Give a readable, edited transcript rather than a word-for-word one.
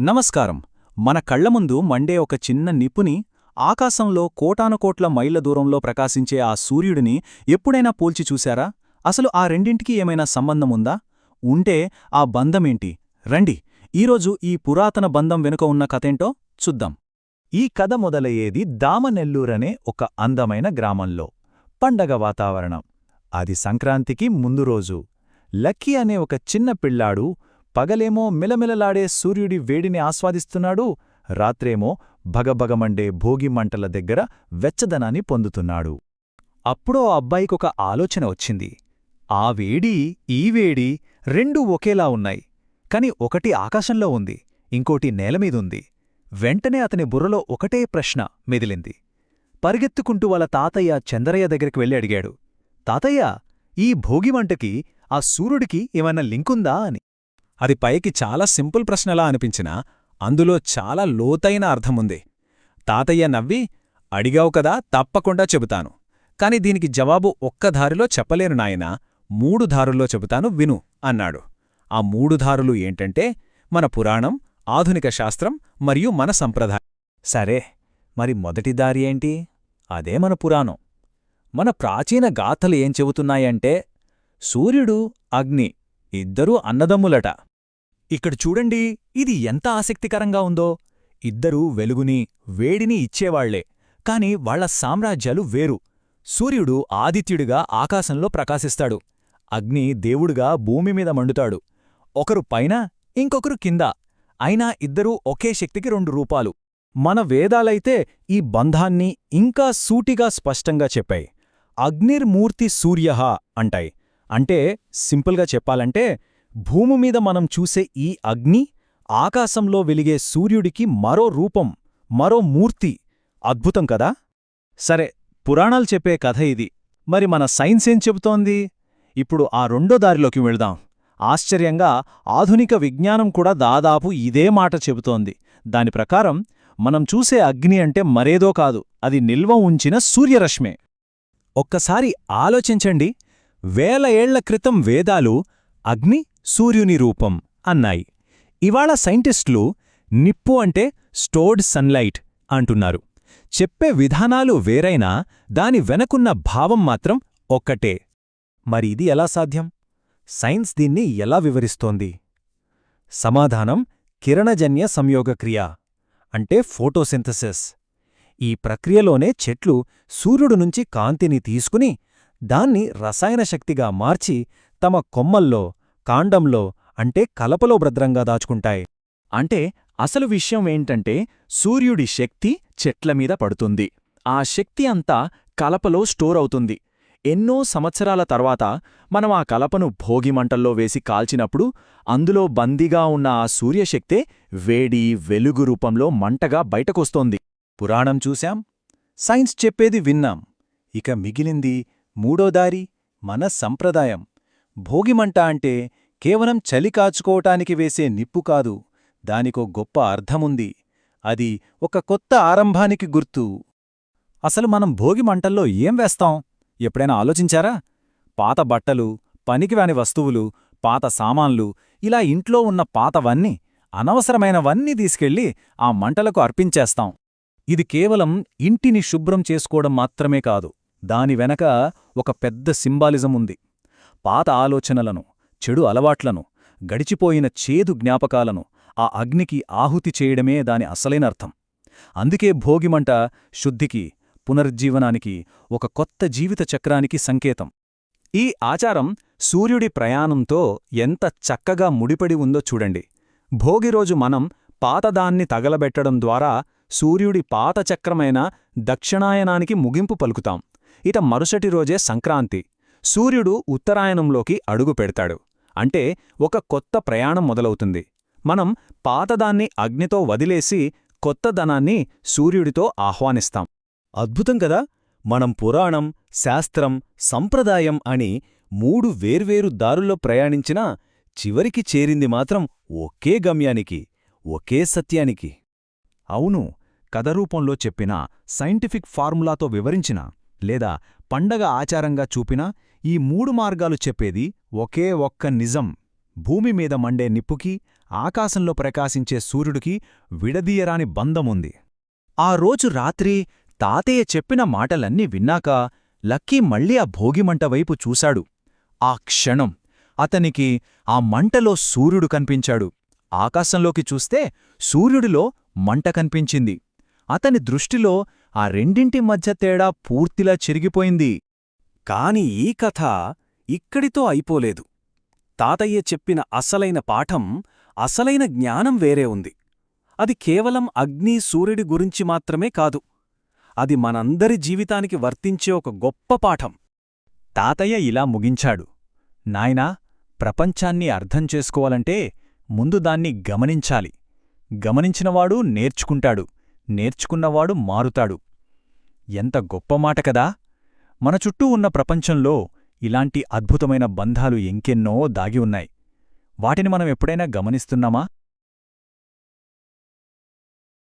నమస్కారం. మన కళ్ల ముందు మండే ఒక చిన్న నిప్పుని, ఆకాశంలో కోటానుకోట్ల మైళ్ల దూరంలో ప్రకాశించే ఆ సూర్యుడిని ఎప్పుడైనా పోల్చి చూశారా? అసలు ఆ రెండింటికీ ఏమైనా సంబంధముందా? ఉంటే ఆ బంధమేంటి? రండి, ఈరోజు ఈ పురాతన బంధం వెనుక ఉన్న కథేంటో చూద్దాం. ఈ కథ మొదలయ్యేది దామనెల్లూరనే ఒక అందమైన గ్రామంలో. పండగ వాతావరణం. అది సంక్రాంతికి ముందు రోజు. లక్కీ అనే ఒక చిన్న పిల్లాడు పగలేమో మిలమిలలాడే సూర్యుడి వేడిని ఆస్వాదిస్తున్నాడు, రాత్రేమో భగభగమండే భోగిమంటల దగ్గర వెచ్చదనాన్ని పొందుతున్నాడు. అప్పుడో అబ్బాయికొక ఆలోచన వచ్చింది. ఆ వేడి, ఈ వేడి రెండూ ఒకేలా ఉన్నాయి. కాని ఒకటి ఆకాశంలో ఉంది, ఇంకోటి నేలమీదుంది. వెంటనే అతని బుర్రలో ఒకటే ప్రశ్న మెదిలింది. పరిగెత్తుకుంటూ వాళ్ళ తాతయ్య చంద్రయ్య దగ్గరికి వెళ్ళి అడిగాడు, తాతయ్య, ఈ భోగిమంటకి ఆ సూర్యుడికి ఏమన్నా లింకుందా అని. అది పైకి చాలా సింపుల్ ప్రశ్నలా అనిపించినా అందులో చాలా లోతైన అర్థముంది. తాతయ్య నవ్వి, అడిగావు కదా, తప్పకుండా చెబుతాను. కాని దీనికి జవాబు ఒక్క దారిలో చెప్పలేను నాయనా, 3 దారుల్లో చెబుతాను విను అన్నాడు. ఆ 3 దారులు ఏంటంటే మన పురాణం, ఆధునిక శాస్త్రం మరియు మన సంప్రదాయం. సరే, మరి మొదటి దారి ఏంటి? అదే మన పురాణం. మన ప్రాచీన గాథలు ఏం చెబుతున్నాయంటే సూర్యుడు, అగ్ని ఇద్దరూ అన్నదమ్ములట. ఇక్కడ చూడండి, ఇది ఎంత ఆసక్తికరంగా ఉందో. ఇద్దరూ వెలుగుని, వేడిని ఇచ్చేవాళ్లే, కాని వాళ్ల సామ్రాజ్యాలు వేరు. సూర్యుడు ఆదిత్యుడిగా ఆకాశంలో ప్రకాశిస్తాడు, అగ్ని దేవుడుగా భూమిమీద మండుతాడు. ఒకరు పైన, ఇంకొకరు కింద. అయినా ఇద్దరూ ఒకే శక్తికి 2 రూపాలు. మన వేదాలైతే ఈ బంధాన్ని ఇంకా సూటిగా స్పష్టంగా చెప్పాయి. అగ్నిర్మూర్తి సూర్యః అంటాయి. అంటే సింపుల్గా చెప్పాలంటే భూమిమీద మనం చూసే ఈ అగ్ని ఆకాశంలో వెలిగే సూర్యుడికి మరో రూపం, మరో మూర్తి. అద్భుతం కదా? సరే, పురాణాలు చెప్పే కథ ఇది. మరి మన సైన్స్ ఏం చెబుతోంది? ఇప్పుడు ఆ రెండో దారిలోకి వెళ్దాం. ఆశ్చర్యంగా ఆధునిక విజ్ఞానం కూడా దాదాపు ఇదే మాట చెబుతోంది. దాని ప్రకారం మనం చూసే అగ్ని అంటే మరేదో కాదు, అది నిల్వ ఉంచిన సూర్యరశ్మే. ఒక్కసారి ఆలోచించండి, వేల ఏళ్ల క్రితం వేదాలు అగ్ని సూర్యుని రూపం అన్నాయి. ఇవాళ సైంటిస్టులు నిప్పు అంటే స్టోర్డ్ సన్లైట్ అంటున్నారు. చెప్పే విధానాలు వేరైనా దాని వెనకున్న భావం మాత్రం ఒక్కటే. మరి ఇది ఎలా సాధ్యం? సైన్స్ దీన్ని ఎలా వివరిస్తోంది? సమాధానం కిరణజన్య సంయోగక్రియ, అంటే ఫోటోసింథసిస్. ఈ ప్రక్రియలోనే చెట్లు సూర్యుడు నుంచి కాంతిని తీసుకుని దాన్ని రసాయన శక్తిగా మార్చి తమ కొమ్మల్లో, కాండంలో అంటే కలపలో భద్రంగా దాచుకుంటాయి. అంటే అసలు విషయం ఏంటంటే సూర్యుడి శక్తి చెట్లమీద పడుతుంది. ఆ శక్తి అంతా కలపలో స్టోర్ అవుతుంది. ఎన్నో సంవత్సరాల తర్వాత మనం ఆ కలపను భోగిమంటల్లో వేసి కాల్చినప్పుడు అందులో బందీగా ఉన్న ఆ సూర్యశక్తే వేడి, వెలుగు రూపంలో మంటగా బయటకొస్తోంది. పురాణం చూశాం, సైన్స్ చెప్పేది విన్నాం. ఇక మిగిలింది మూడో దారి, మన సంప్రదాయం. భోగిమంట అంటే కేవలం చలి కాచుకోవటానికి వేసే నిప్పు కాదు, దానికో గొప్ప అర్థముంది. అది ఒక కొత్త ఆరంభానికి గుర్తు. అసలు మనం భోగిమంటల్లో ఏం వేస్తాం? ఎప్పుడైనా ఆలోచించారా? పాత బట్టలు, పనికిరాని వస్తువులు, పాత సామాన్లు, ఇలా ఇంట్లో ఉన్న పాతవన్నీ, అనవసరమైనవన్నీ తీసుకెళ్లి ఆ మంటలకు అర్పించేస్తాం. ఇది కేవలం ఇంటిని శుభ్రం చేసుకోవడం మాత్రమే కాదు, దాని వెనక ఒక పెద్ద సింబాలిజం ఉంది. పాత ఆలోచనలను, చెడు అలవాట్లను, గడిచిపోయిన చేదు జ్ఞాపకాలను ఆ అగ్నికి ఆహుతి చేయడమే దాని అసలైనర్థం. అందుకే భోగిమంట శుద్ధికి, పునరుజ్జీవనానికి, ఒక కొత్త జీవిత చక్రానికి సంకేతం. ఈ ఆచారం సూర్యుడి ప్రయాణంతో ఎంత చక్కగా ముడిపడి ఉందో చూడండి. భోగిరోజు మనం పాతదాన్ని తగలబెట్టడం ద్వారా సూర్యుడి పాత చక్రమైన దక్షిణాయనానికి ముగింపు పలుకుతాం. ఇట మరుసటి రోజే సంక్రాంతి. సూర్యుడు ఉత్తరాయణంలోకి అడుగు పెడతాడు. అంటే ఒక కొత్త ప్రయాణం మొదలవుతుంది. మనం పాతదాన్ని అగ్నితో వదిలేసి కొత్తదనాన్ని సూర్యుడితో ఆహ్వానిస్తాం. అద్భుతం కదా? మనం పురాణం, శాస్త్రం, సంప్రదాయం అని 3 వేర్వేరు దారుల్లో ప్రయాణించినా చివరికి చేరింది మాత్రం ఒకే గమ్యానికి, ఒకే సత్యానికి. అవును, కథరూపంలో చెప్పినా, సైంటిఫిక్ ఫార్ములాతో వివరించినా, లేదా పండగ ఆచారంగా చూపినా ఈ 3 మార్గాలు చెప్పేది ఒకే ఒక్క నిజం. భూమిమీద మండే నిప్పుకి, ఆకాశంలో ప్రకాశించే సూర్యుడికి విడదీయరాని బంధముంది. ఆ రోజు రాత్రి తాతయ్య చెప్పిన మాటలన్నీ విన్నాక లక్కీ మళ్ళీ ఆ భోగిమంటవైపు చూశాడు. ఆ క్షణం అతనికి ఆ మంటలో సూర్యుడు కనిపించాడు. ఆకాశంలోకి చూస్తే సూర్యుడిలో మంట కనిపించింది. అతని దృష్టిలో ఆ రెండింటి మధ్య తేడా పూర్తిలా చెరిగిపోయింది. కాని ఈ కథ ఇక్కడితో అయిపోలేదు. తాతయ్య చెప్పిన అసలైన పాఠం, అసలైన జ్ఞానం వేరే ఉంది. అది కేవలం అగ్ని, సూర్యుడి గురించి మాత్రమే కాదు. అది మనందరి జీవితానికి వర్తించే ఒక గొప్ప పాఠం. తాతయ్య ఇలా ముగించాడు. నాయనా, ప్రపంచాన్ని అర్థం చేసుకోవాలంటే ముందు దాన్ని గమనించాలి. గమనించినవాడు నేర్చుకుంటాడు, నేర్చుకున్నవాడు మారుతాడు. ఎంత గొప్ప మాట కదా! మన చుట్టూ ఉన్న ప్రపంచంలో ఇలాంటి అద్భుతమైన బంధాలు ఇంకెన్నో దాగి ఉన్నాయి. వాటిని మనం ఎప్పుడైనా గమనిస్తున్నామా?